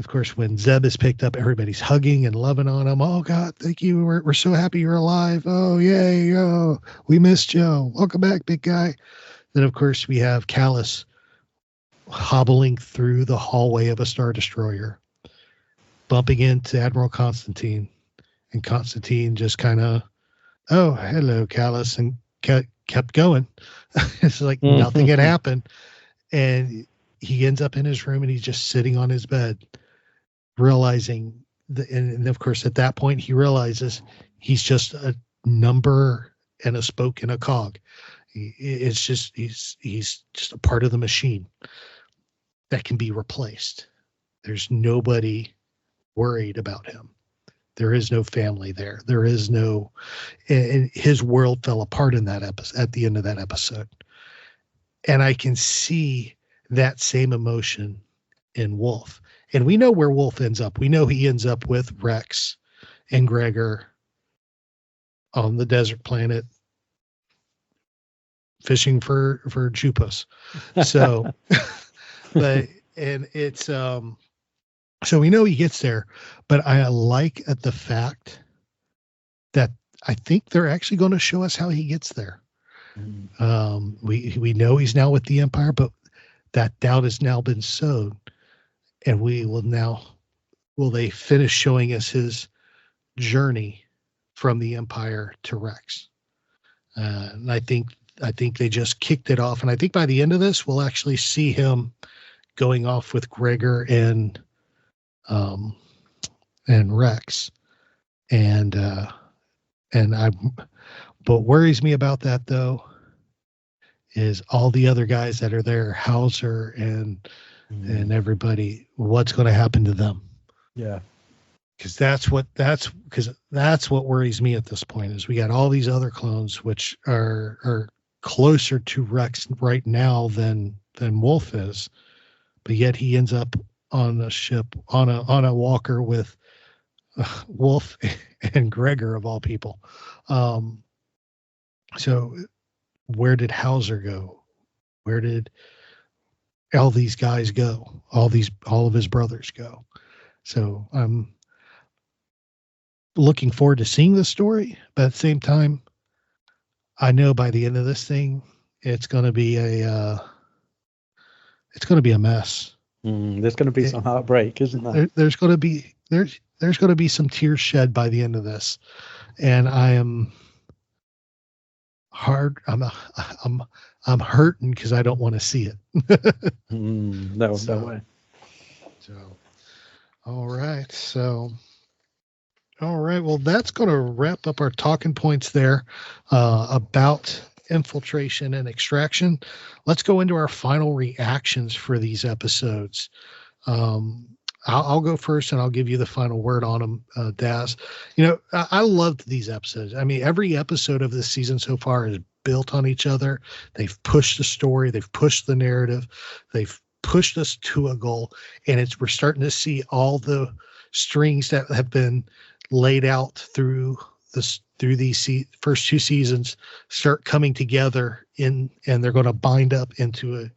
of course, when Zeb is picked up, everybody's hugging and loving on him. Oh God, thank you. We're so happy you're alive. Oh yay. Oh, we missed you. Welcome back, big guy. Then of course we have Callus hobbling through the hallway of a Star Destroyer, bumping into Admiral Constantine. And Constantine just kind of, oh, hello, Callus, and kept going. It's like nothing had happened. And he ends up in his room and he's just sitting on his bed, realizing and of course at that point he realizes he's just a number and a spoke in a cog. It's just he's just a part of the machine that can be replaced. There's nobody worried about him. There is no family there. There is no, and his world fell apart in that episode, at the end of that episode. And I can see that same emotion in Wolfe. And we know where Wolfe ends up. We know he ends up with Rex and Gregor on the desert planet fishing for Chupas. So, so we know he gets there, but I like the fact that I think they're actually going to show us how he gets there. We know he's now with the Empire, but that doubt has now been sowed, and will they finish showing us his journey from the Empire to Rex? And I think they just kicked it off, and I think by the end of this, we'll actually see him going off with Gregor and Rex, but worries me about that though is all the other guys that are there, Howzer and everybody. What's going to happen to them? Yeah, because that's what worries me at this point. Is we got all these other clones which are closer to Rex right now than Wolfe is, but yet he ends up on a ship on a walker with Wolfe and Gregor of all people. So where did Howzer go? Where did all these guys go? All of his brothers go? So I'm looking forward to seeing this story, but at the same time, I know by the end of this thing, it's going to be a mess. There's going to be some heartbreak, isn't there? There's going to be some tears shed by the end of this, and I am hard. I'm hurting because I don't want to see it. No way. So, all right. Well, that's going to wrap up our talking points there about Infiltration and Extraction. Let's go into our final reactions for these episodes. I'll go first and I'll give you the final word on them, Daz. I loved these episodes. I mean, every episode of this season so far is built on each other. They've pushed the story. They've pushed the narrative. They've pushed us to a goal. And we're starting to see all the strings that have been laid out through these first two seasons start coming together and they're going to bind up into a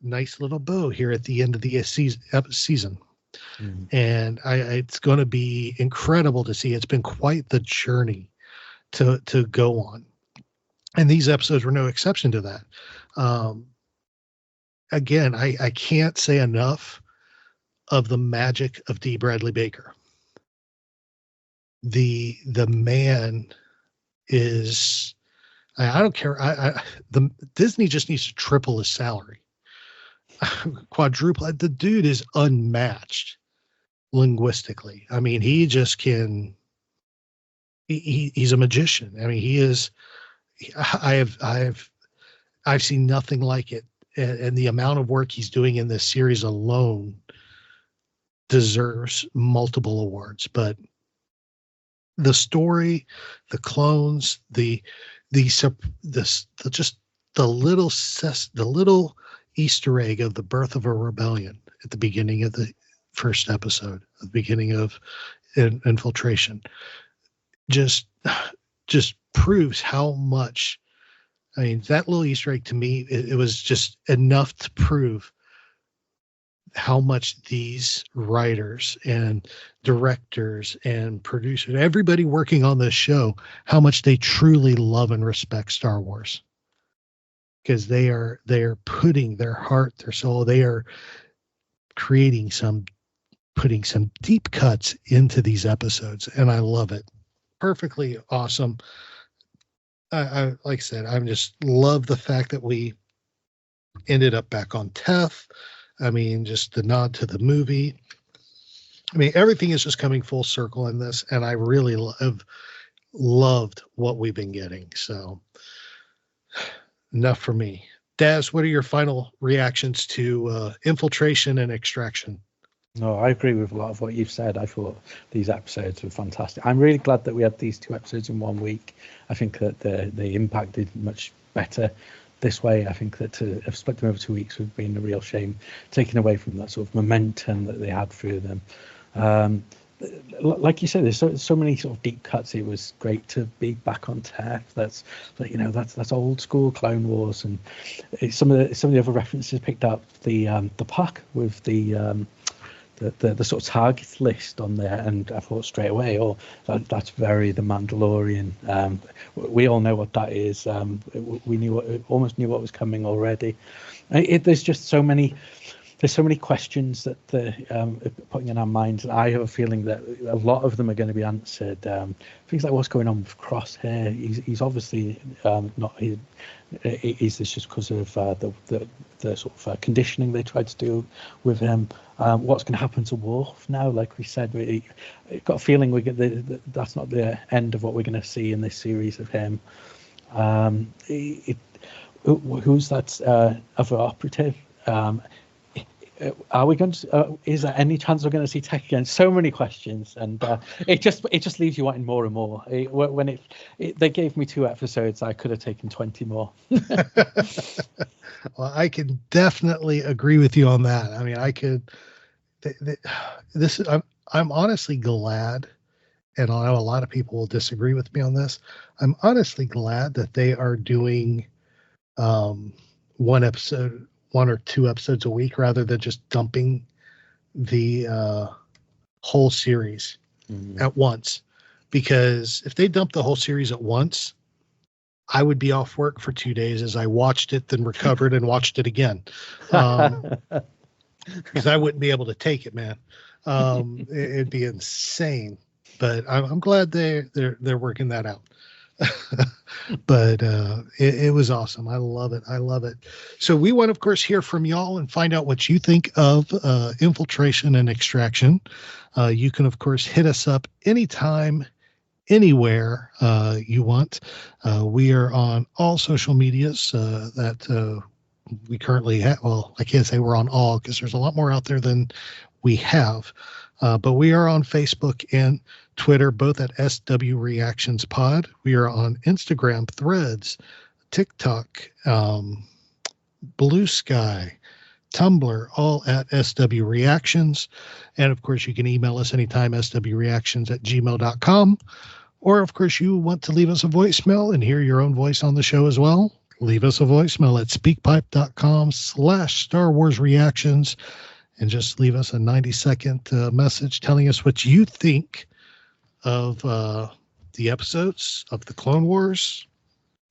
nice little bow here at the end of the season. And it's going to be incredible to see. It's been quite the journey to go on, and these episodes were no exception to that. Again, I can't say enough of the magic of D. Bradley Baker. The man is, I don't care. The Disney just needs to triple his salary. quadruple. The dude is unmatched linguistically. I mean, he just can. He's a magician. I mean, he is. I've seen nothing like it, and the amount of work he's doing in this series alone deserves multiple awards. But the story, the clones, the little Easter egg of the birth of a rebellion at the beginning of the first episode, at the beginning of Infiltration, just proves how much. I mean, that little Easter egg to me, it was just enough to prove how much these writers and directors and producers, everybody working on this show, how much they truly love and respect Star Wars. Because they are putting their heart, their soul, they are putting some deep cuts into these episodes, and I love it. Perfectly awesome. I like I said, I just love the fact that we ended up back on Teth. I mean, just the nod to the movie. I mean, everything is just coming full circle in this, and I really have loved what we've been getting. So enough for me. Daz, what are your final reactions to Infiltration and Extraction? No, I agree with a lot of what you've said. I thought these episodes were fantastic. I'm really glad that we had these 2 episodes in 1 week. I think that they impacted much better this way. I think that to have split them over 2 weeks would have been a real shame, taken away from that sort of momentum that they had through them. Like you said, there's so many sort of deep cuts. It was great to be back on Teth. That's old school Clone Wars, and some of the other references picked up the puck with the sort of target list on there, and I thought straight away, that's very The Mandalorian. We all know what that is. We almost knew what was coming already. There's just so many questions that they're putting in our minds, and I have a feeling that a lot of them are going to be answered. Things like what's going on with Crosshair. He's obviously not. Is this just because of the sort of conditioning they tried to do with him? What's going to happen to Wolfe now? Like we said, we got a feeling that's not the end of what we're going to see in this series of him. Who's that other operative? Are we going to? Is there any chance we're going to see Tech again? So many questions, and it just leaves you wanting more and more. When they gave me 2 episodes, I could have taken 20 more. Well, I can definitely agree with you on that. I mean, I could. I'm honestly glad, and I know a lot of people will disagree with me on this. I'm honestly glad that they are doing 1 or 2 episodes a week rather than just dumping the whole series at once. Because if they dumped the whole series at once, I would be off work for 2 days as I watched it, then recovered and watched it again. Because I wouldn't be able to take it, man. It'd be insane. But I'm glad they're working that out. But it was awesome. I love it. So we want, of course, hear from y'all and find out what you think of Infiltration and Extraction. You can, of course, hit us up anytime, anywhere you want. We are on all social medias that we currently have. Well, I can't say we're on all because there's a lot more out there than we have. But we are on Facebook and Twitter, both at SW Reactions Pod. We are on Instagram, Threads, TikTok, Blue Sky, Tumblr, all at SW Reactions. And of course, you can email us anytime, swreactions@gmail.com. Or of course, you want to leave us a voicemail and hear your own voice on the show as well. Leave us a voicemail at speakpipe.com/Star Wars Reactions. And just leave us a 90-second message telling us what you think of the episodes of the Clone Wars,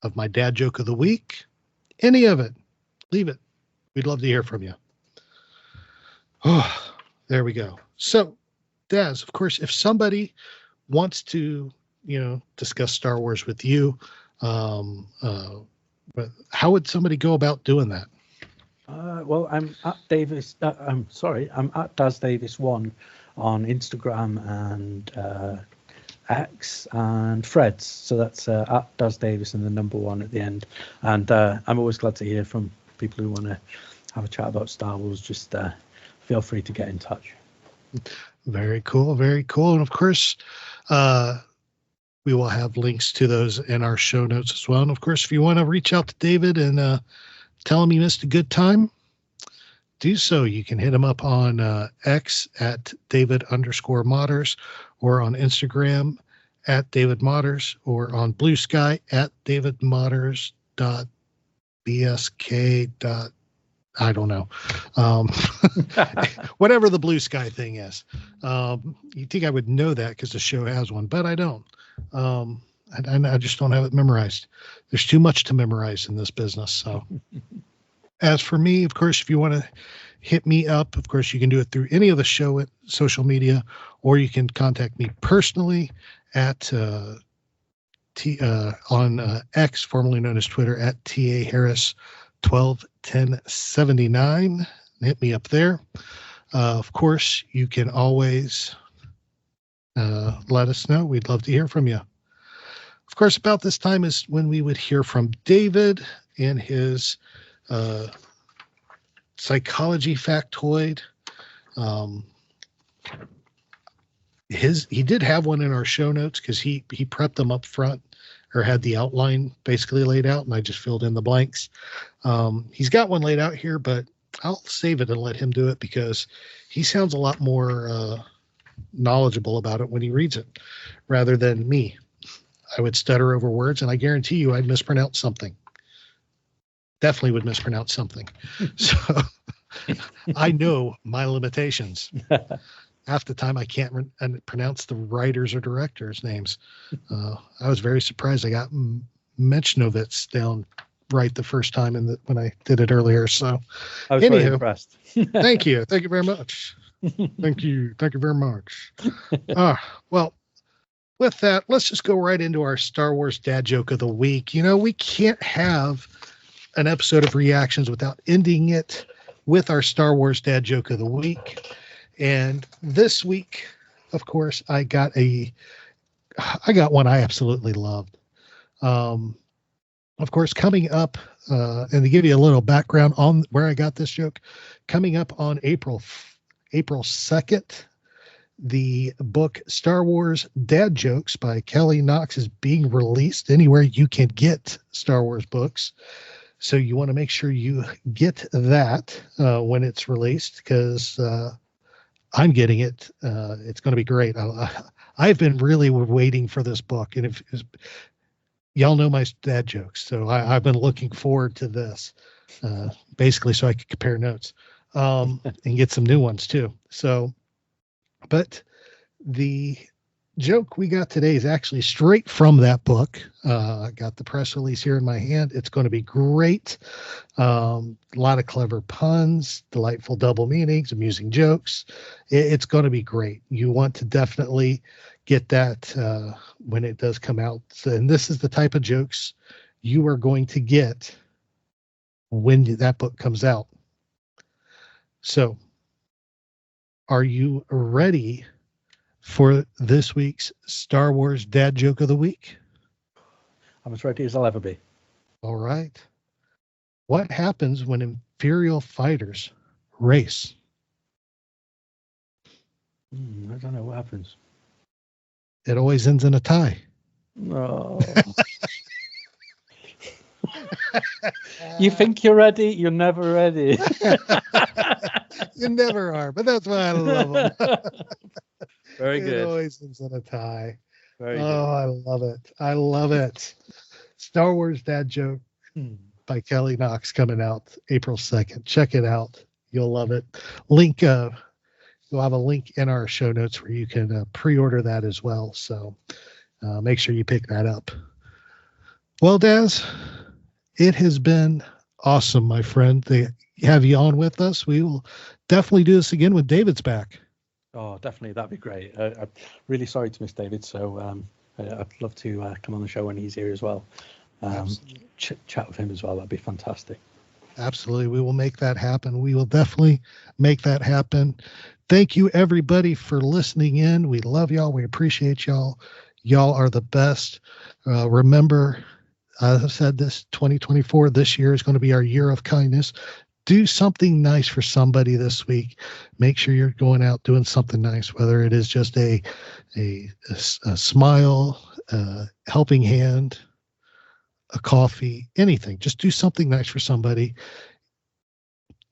of my dad joke of the week, any of it. Leave it. We'd love to hear from you. Oh, there we go. So, Daz, of course, if somebody wants to, discuss Star Wars with you, how would somebody go about doing that? Well, I'm at Davis. I'm at Daz Davies 1 on Instagram and X and Threads. So that's at Daz Davies and the number 1 at the end. And I'm always glad to hear from people who want to have a chat about Star Wars. Just feel free to get in touch. Very cool. Very cool. And of course, we will have links to those in our show notes as well. And of course, if you want to reach out to David and tell him you missed a good time, do so. You can hit him up on X at David_Modders, or on Instagram at David Modders, or on Blue Sky at davidmodders.bsk. I don't know. Whatever the Blue Sky thing is. You think I would know that because the show has one, but I don't. I just don't have it memorized. There's too much to memorize in this business. So as for me, of course, if you want to hit me up, of course, you can do it through any of the show social media, or you can contact me personally at on X, formerly known as Twitter, at TA Harris 121079. Hit me up there. Of course, you can always let us know. We'd love to hear from you. Of course, about this time is when we would hear from David and his psychology factoid. He did have one in our show notes because he prepped them up front, or had the outline basically laid out, and I just filled in the blanks. He's got one laid out here, but I'll save it and let him do it because he sounds a lot more knowledgeable about it when he reads it rather than me. I would stutter over words, and I guarantee you I'd mispronounce something. Definitely would mispronounce something. So I know my limitations. Half the time I can't pronounce the writers or directors' names. I was very surprised I got Menchnovitz down right the first time when I did it earlier. So I was very impressed. Thank you. Thank you very much. Thank you. Thank you very much. Well, with that, let's just go right into our Star Wars dad joke of the week. You know, we can't have an episode of Reactions without ending it with our Star Wars dad joke of the week. And this week, of course, I got one I absolutely loved. Of course, coming up, and to give you a little background on where I got this joke, coming up on April 2nd, the book Star Wars Dad Jokes by Kelly Knox is being released anywhere you can get Star Wars books. So you want to make sure you get that when it's released, because I'm getting it. It's going to be great. I've been really waiting for this book, and if y'all know my dad jokes, so I've been looking forward to this, basically so I could compare notes and get some new ones too. So, but the joke we got today is actually straight from that book. I got the press release here in my hand. It's going to be great. A lot of clever puns, delightful double meanings, amusing jokes. It's going to be great. You want to definitely get that when it does come out. And this is the type of jokes you are going to get when that book comes out. So, are you ready for this week's Star Wars Dad Joke of the Week? I'm as ready as I'll ever be. All right. What happens when Imperial fighters race? I don't know what happens. It always ends in a tie. No. You think you're ready? You're never ready. You never are, but that's why I love them. Very good. It always ends in a tie. Very good. I love it. I love it. Star Wars Dad Joke by Kelly Knox coming out April 2nd. Check it out. You'll love it. Link, we'll have a link in our show notes where you can pre-order that as well. So make sure you pick that up. Well, Daz, it has been awesome, my friend, to have you on with us. We will definitely do this again when David's back. Oh, definitely. That'd be great. I'm really sorry to miss David. So I'd love to come on the show when he's here as well. Chat with him as well. That'd be fantastic. Absolutely. We will make that happen. We will definitely make that happen. Thank you, everybody, for listening in. We love y'all. We appreciate y'all. Y'all are the best. Remember, I've said this, 2024, this year is going to be our year of kindness. Do something nice for somebody this week. Make sure you're going out doing something nice, whether it is just a smile, a helping hand, a coffee, anything. Just do something nice for somebody.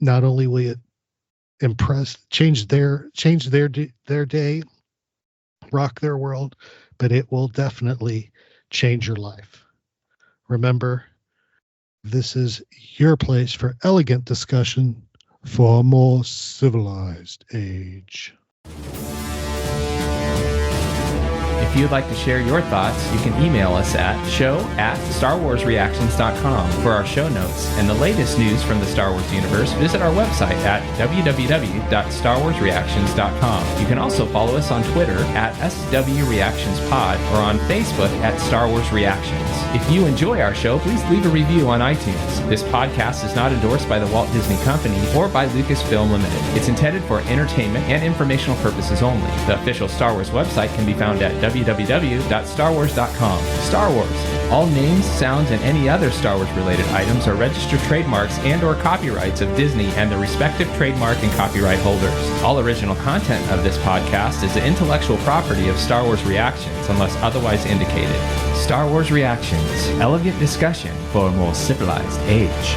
Not only will it change their day, rock their world, but it will definitely change your life. Remember, this is your place for elegant discussion for a more civilized age. If you'd like to share your thoughts, you can email us at show@starwarsreactions.com for our show notes and the latest news from the Star Wars universe. Visit our website at www.starwarsreactions.com. You can also follow us on Twitter at SWReactionsPod or on Facebook at Star Wars Reactions. If you enjoy our show, please leave a review on iTunes. This podcast is not endorsed by the Walt Disney Company or by Lucasfilm Limited. It's intended for entertainment and informational purposes only. The official Star Wars website can be found at www.starwars.com. Star Wars. All names, sounds, and any other Star Wars related items are registered trademarks and or copyrights of Disney and the respective trademark and copyright holders. All original content of this podcast is the intellectual property of Star Wars Reactions unless otherwise indicated. Star Wars Reactions. Elegant discussion for a more civilized age.